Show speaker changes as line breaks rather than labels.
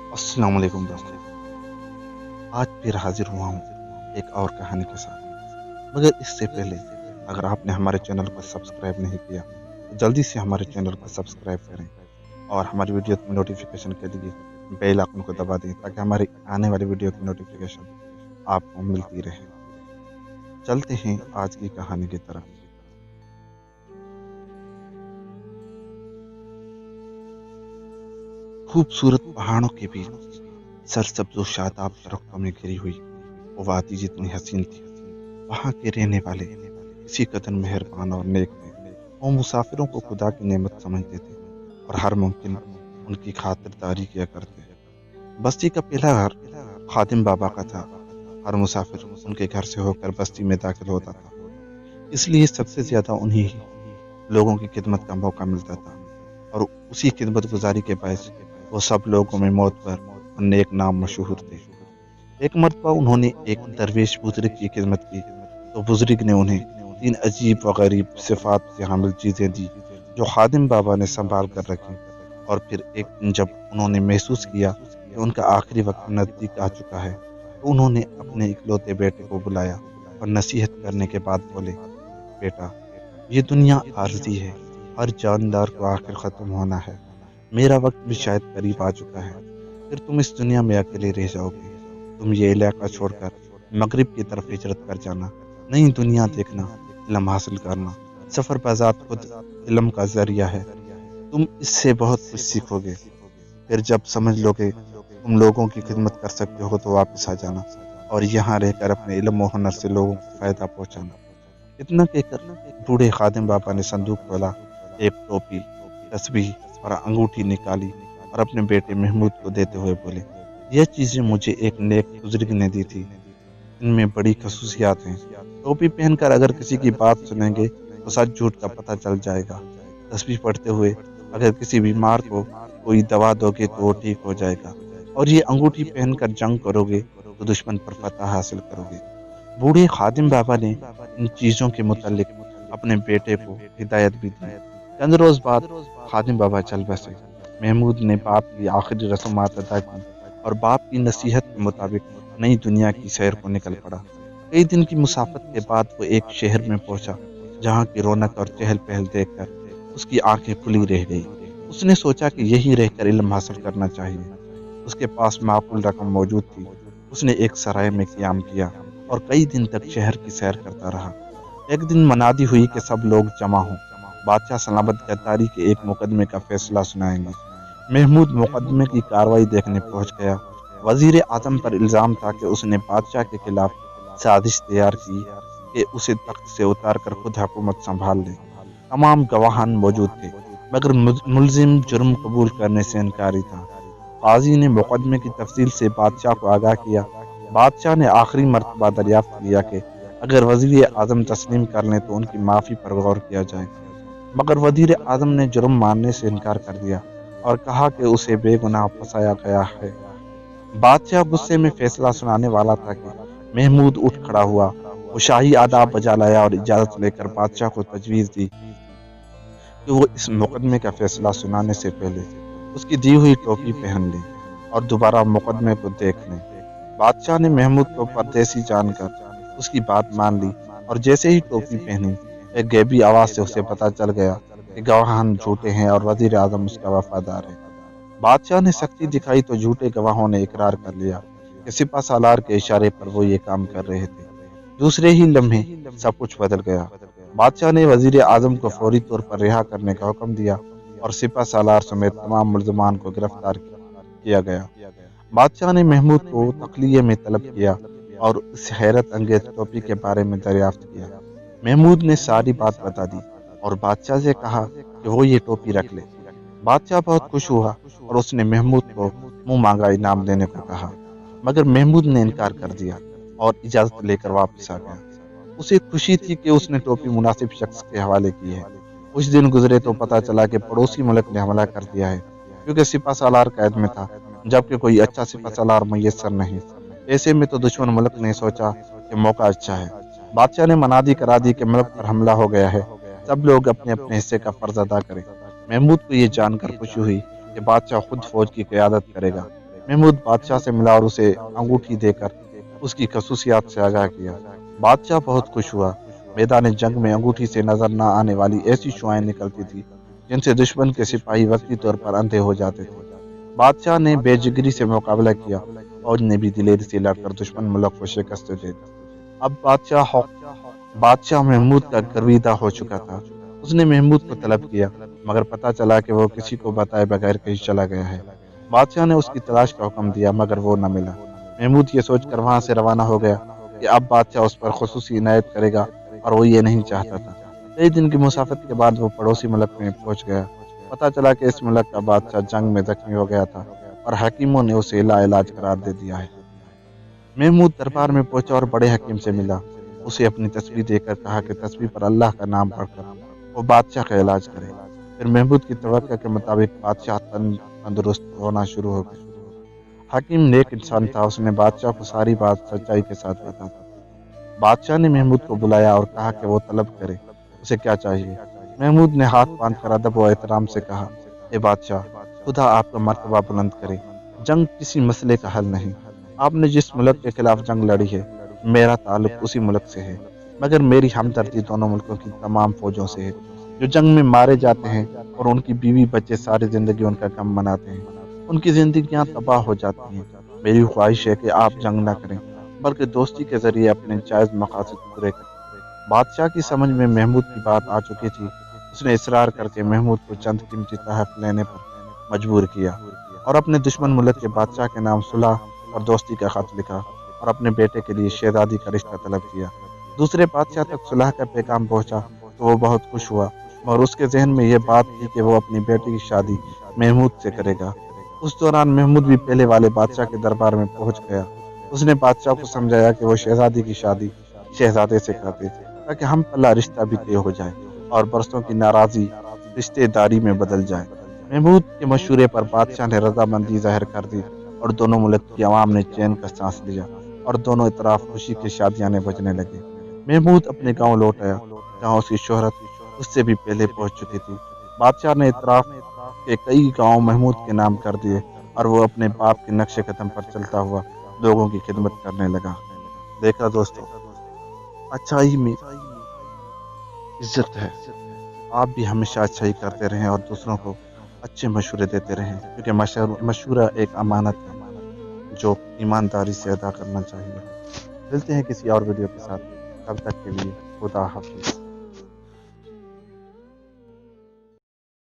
अस्सलाम वालेकुम दोस्तों। आज फिर हाजिर हुआ हूँ एक और कहानी के साथ। मगर इससे पहले अगर आपने हमारे चैनल को सब्सक्राइब नहीं किया तो जल्दी से हमारे चैनल को सब्सक्राइब करें और हमारी वीडियो की नोटिफिकेशन के लिए बेल आइकन को दबा दें ताकि हमारी आने वाली वीडियो की नोटिफिकेशन आपको मिलती रहे। चलते हैं आज की कहानी की तरफ। खूबसूरत पहाड़ों के बीच सरसब्ज और शादाब दरख्तों में घिरी हुई वो वादी जितनी हसीन थी, वहां के रहने वाले इसी कदर मेहरबान और नेक थे। वो मुसाफिरों को खुदा की नेमत समझते थे और हर मुमकिन उनकी खातिरदारी किया करते। बस्ती का पहला घर खादिम बाबा का था। हर मुसाफिर उनके घर से होकर बस्ती में दाखिल होता था, इसलिए सबसे ज्यादा उन्हीं ही लोगों की खिदमत का मौका मिलता था और उसी खिदमत गुजारी के बायस वो सब लोगों में मौत पर और नेक नाम मशहूर थे। एक मरतबा उन्होंने एक दरवेश बुजुर्ग की खिदमत की तो बुजुर्ग ने उन्हें 3 अजीब व गरीब सिफात से हामिल चीजें दी जो खादिम बाबा ने संभाल कर रखी। और फिर एक दिन जब उन्होंने महसूस किया कि उनका आखिरी वक्त नजदीक आ चुका है तो उन्होंने अपने इकलौते बेटे को बुलाया और नसीहत करने के बाद बोले, बेटा, ये दुनिया आरज़ी है, हर जानदार को आखिर ख़त्म होना है। मेरा वक्त भी शायद करीब आ चुका है, फिर तुम इस दुनिया में अकेले रह जाओगे। तुम ये इलाका छोड़कर मगरिब की तरफ हिजरत कर जाना, नई दुनिया देखना, इल्म हासिल करना। सफ़र बाज़ात खुद इल्म का जरिया है, तुम इससे बहुत कुछ सीखोगे। फिर जब समझ लोगे तुम लोगों की खिदमत कर सकते हो तो वापस आ जाना और यहाँ रहकर अपने इल्म और हुनर से लोगों को फ़ायदा पहुँचाना। इतना कहकर बूढ़े खादिम बाबा ने संदूक खोला, एक टोपी, तस्बीह और अंगूठी निकाली और अपने बेटे महमूद को देते हुए बोले, यह चीज़ें मुझे एक नेक बुजुर्ग ने दी थी, इनमें बड़ी खसूसियात हैं। टोपी पहनकर अगर किसी की बात सुनेंगे तो सच झूठ का पता चल जाएगा। तस्बीह पढ़ते हुए अगर किसी बीमार को कोई दवा दोगे तो वो ठीक हो जाएगा। और ये अंगूठी पहनकर जंग करोगे तो दुश्मन पर फतह हासिल करोगे। बूढ़े खादिम बाबा ने इन चीज़ों के मुतालिक अपने बेटे को हिदायत भी दी। चंद रोज बाद खादिम बाबा चल बसे। महमूद ने बाप की आखिरी रस्मात अदा की और बाप की नसीहत के मुताबिक नई दुनिया की सैर को निकल पड़ा। कई दिन की मुसाफत के बाद वो एक शहर में पहुंचा जहां की रौनक और चहल पहल देखकर उसकी आंखें खुली रह गई। उसने सोचा कि यही रहकर इल्म हासिल करना चाहिए। उसके पास माकूल रकम मौजूद थी। उसने एक सराय में क़याम किया और कई दिन तक शहर की सैर करता रहा। एक दिन मनादी हुई कि सब लोग जमा हों, बादशाह सलामत गद्दारी के एक मुकदमे का फैसला सुनाएंगे। महमूद मुकदमे की कार्रवाई देखने पहुंच गया। वजीर आजम पर इल्ज़ाम था कि उसने बादशाह के खिलाफ साजिश तैयार की कि उसे तख्त से उतार कर खुद हुकूमत संभाल ले। तमाम गवाहान मौजूद थे मगर मुलजिम जुर्म कबूल करने से इनकारी था। काजी ने मुकदमे की तफसील से बादशाह को आगाह किया। बादशाह ने आखिरी मर्तबा दरियाफ्त किया कि अगर वज़ीर आज़म तस्लीम कर लें तो उनकी माफ़ी पर गौर किया जाए, मगर वज़ीर आज़म ने जुर्म मानने से इनकार कर दिया और कहा कि उसे बेगुनाह फंसाया गया है। बादशाह गुस्से में फैसला सुनाने वाला था कि महमूद उठ खड़ा हुआ। वो शाही आदाब बजा लाया और इजाज़त लेकर बादशाह को तजवीज़ दी कि वो इस मुकदमे का फैसला सुनाने से पहले उसकी दी हुई टोपी पहन ले और दोबारा मुकदमे को देख लें। बादशाह ने महमूद को परदेसी जानकर उसकी बात मान ली और जैसे ही टोपी पहनी एक गैबी आवाज से उसे पता चल गया कि गवाहान झूठे हैं और वजीर आजम उसका वफादार है। बादशाह ने सख्ती दिखाई तो झूठे गवाहों ने इकरार कर लिया कि सिपा सालार के इशारे पर वो ये काम कर रहे थे। दूसरे ही लम्हे सब कुछ बदल गया। बादशाह ने वजीर आजम को फौरी तौर पर रिहा करने का हुक्म दिया और सिपा सालार समेत तमाम मुल्ज़िमान को गिरफ्तार किया गया। बादशाह ने महमूद को तखलिये में तलब किया और उस हैरत अंगेज टोपी के बारे में दरियाफ्त किया। महमूद ने सारी बात बता दी और बादशाह से कहा कि वो ये टोपी रख ले। बादशाह बहुत खुश हुआ और उसने महमूद को मुंह मांगा इनाम देने को कहा, मगर महमूद ने इनकार कर दिया और इजाज़त लेकर वापस आ गया। उसे खुशी थी कि उसने टोपी मुनासिब शख्स के हवाले की है। कुछ दिन गुजरे तो पता चला कि पड़ोसी मुल्क ने हमला कर दिया है, क्योंकि सिपा सालार कैद में था जबकि कोई अच्छा सिपा सालार मुयस्सर नहीं। ऐसे में तो दुश्मन मुल्क ने सोचा कि मौका अच्छा है। बादशाह ने मनादी करा दी कि मुल्क पर हमला हो गया है, सब लोग अपने अपने हिस्से का फर्ज अदा करें। महमूद को ये जानकर खुशी हुई कि बादशाह खुद फौज की क़यादत करेगा। महमूद बादशाह से मिला और उसे अंगूठी देकर उसकी खसूसियात से आगाह किया। बादशाह बहुत खुश हुआ। मैदान जंग में अंगूठी से नजर न आने वाली ऐसी शुआएं निकलती थी जिनसे दुश्मन के सिपाही वक्ती तौर पर अंधे हो जाते थे। बादशाह ने बेजिगरी से मुकाबला किया। फौज ने भी दिलेरी से लड़कर दुश्मन मुल्क को शिकस्त दे दी। अब बादशाह महमूद का गर्विदा हो चुका था। उसने महमूद को तलब किया, मगर पता चला कि वो किसी को बताए बगैर कहीं चला गया है। बादशाह ने उसकी तलाश का हुक्म दिया, मगर वो न मिला। महमूद ये सोचकर वहां से रवाना हो गया कि अब बादशाह उस पर खुसूसी इनायत करेगा, और वो ये नहीं चाहता था। कई दिन की मुसाफत के बाद वो पड़ोसी मुल्क में पहुंच गया। पता चला कि इस मुल्क का बादशाह जंग में जख्मी हो गया था और हकीमों ने उसे लाइलाज करार दे दिया है। महमूद दरबार में पहुंचा और बड़े हकीम से मिला। उसे अपनी तस्वीर देकर कहा कि तस्वीर पर अल्लाह का नाम पढ़कर वो बादशाह का इलाज करे। फिर महमूद की तवक्को के मुताबिक बादशाह तंदुरुस्त होना शुरू हो गया। हकीम नेक इंसान था। उसने बादशाह को सारी बात सच्चाई के साथ बता दी। बादशाह ने महमूद को बुलाया और कहा कि वो तलब करे, उसे क्या चाहिए। महमूद ने हाथ बांध कर अदब व एहतराम से कहा, ए बादशाह, खुदा आपका मर्तबा बुलंद करे। जंग किसी मसले का हल नहीं। आपने जिस मुल्क के खिलाफ जंग लड़ी है, मेरा ताल्लुक उसी मुल्क से है, मगर मेरी हमदर्दी दोनों मुल्कों की तमाम फौजों से है जो जंग में मारे जाते हैं और उनकी बीवी बच्चे सारी जिंदगी उनका गम मनाते हैं। उनकी जिंदगियां तबाह हो जाती हैं। मेरी ख्वाहिश है कि आप जंग न करें, बल्कि दोस्ती के जरिए अपने जायज मकासद पूरे करें। बादशाह की समझ में महमूद की बात आ चुकी थी। उसने इसरार करके महमूद को चंद कीमती तहफ लेने पर मजबूर किया और अपने दुश्मन मुल्क के बादशाह के नाम सुलह और दोस्ती का खत लिखा और अपने बेटे के लिए शहजादी का रिश्ता तलब किया। दूसरे बादशाह तक सुलह का पैगाम पहुंचा तो वो बहुत खुश हुआ, मगर उसके जहन में यह बात थी कि वो अपनी बेटी की शादी महमूद से करेगा। उस दौरान महमूद भी पहले वाले बादशाह के दरबार में पहुंच गया। उसने बादशाह को समझाया कि वो शहजादी की शादी शहजादे से कर दे, ताकि हम पल्ला रिश्ता भी तय हो जाए और बरसों की नाराजगी रिश्तेदारी में बदल जाए। महमूद के मशूरे पर बादशाह ने रजामंदी जाहिर कर दी और दोनों मुल्क की आवाम ने चैन का सांस लिया और दोनों इतराफ खुशी की शादियां बजने लगे। महमूद अपने गांव लौट आया, जहां उसकी शोहरत उससे भी पहले पहुंच चुकी थी। बादशाह ने इतराफ के कई गांव महमूद के नाम कर दिए और वो अपने बाप के नक्शे कदम पर चलता हुआ लोगों की खिदमत करने लगा। देखा दोस्तों, अच्छाई में इज्जत है। आप भी हमेशा अच्छाई करते रहें और दूसरों को अच्छे मशवरे देते रहें, क्योंकि मशवरा एक अमानत है जो ईमानदारी से अदा करना चाहिए। मिलते हैं किसी और वीडियो के साथ, तब तक के लिए खुदा हाफिज।